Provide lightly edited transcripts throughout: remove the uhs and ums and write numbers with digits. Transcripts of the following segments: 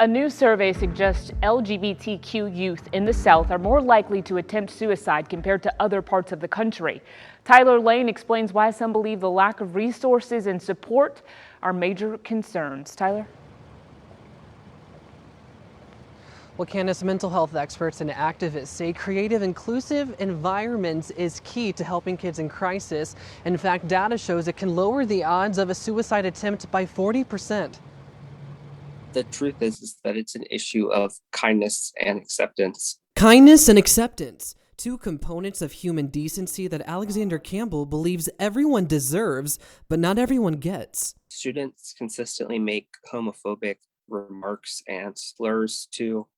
A new survey suggests LGBTQ youth in the South are more likely to attempt suicide compared to other parts of the country. Tyler Lane explains why some believe the lack of resources and support are major concerns. Tyler? Well, Candace, mental health experts and activists say creative, inclusive environments is key to helping kids in crisis. In fact, data shows it can lower the odds of a suicide attempt by 40%. The truth is that it's an issue of kindness and acceptance. Kindness and acceptance, two components of human decency that Alexander Campbell believes everyone deserves, but not everyone gets. Students consistently make homophobic remarks and slurs to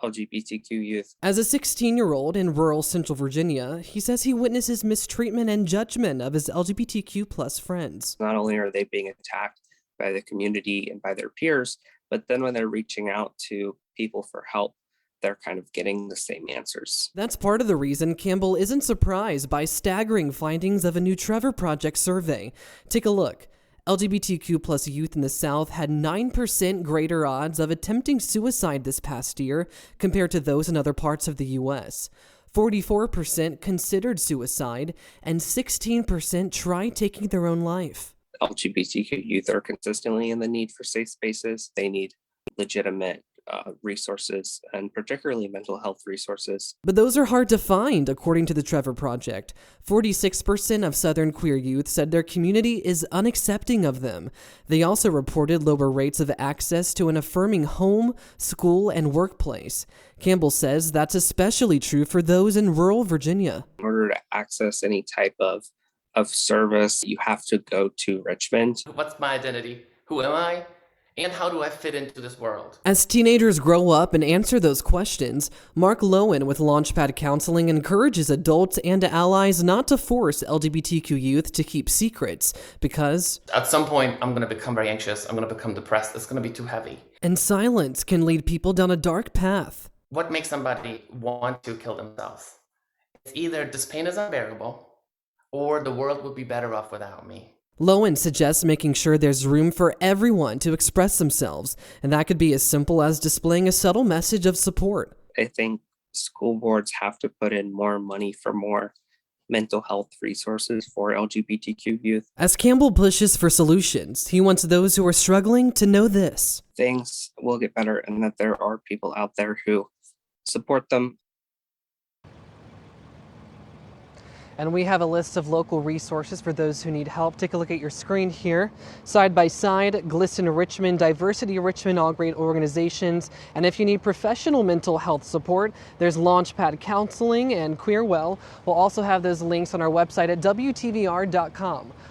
LGBTQ youth. As a 16-year-old in rural Central Virginia, he says he witnesses mistreatment and judgment of his LGBTQ plus friends. Not only are they being attacked by the community and by their peers, but then when they're reaching out to people for help, they're kind of getting the same answers. That's part of the reason Campbell isn't surprised by staggering findings of a new Trevor Project survey. Take a look. LGBTQ plus youth in the South had 9% greater odds of attempting suicide this past year compared to those in other parts of the U.S. 44% considered suicide, and 16% tried taking their own life. LGBTQ youth are consistently in the need for safe spaces. They need legitimate resources, and particularly mental health resources. But those are hard to find, according to the Trevor Project. 46% of Southern queer youth said their community is unaccepting of them. They also reported lower rates of access to an affirming home, school, and workplace. Campbell says that's especially true for those in rural Virginia. In order to access any type of service, you have to go to Richmond. What's my identity? Who am I? And how do I fit into this world? As teenagers grow up and answer those questions, Mark Lowen with Launchpad Counseling encourages adults and allies not to force LGBTQ youth to keep secrets because at some point I'm going to become very anxious, I'm going to become depressed, it's going to be too heavy. And silence can lead people down a dark path. What makes somebody want to kill themselves? It's either this pain is unbearable or the world would be better off without me. Lowen suggests making sure there's room for everyone to express themselves, and that could be as simple as displaying a subtle message of support. I think school boards have to put in more money for more mental health resources for LGBTQ youth. As Campbell pushes for solutions, he wants those who are struggling to know this. Things will get better and that there are people out there who support them. And we have a list of local resources for those who need help. Take a look at your screen here. Side by side, Glisten Richmond, Diversity Richmond, all great organizations. And if you need professional mental health support, there's Launchpad Counseling and Queer Well. We'll also have those links on our website at WTVR.com.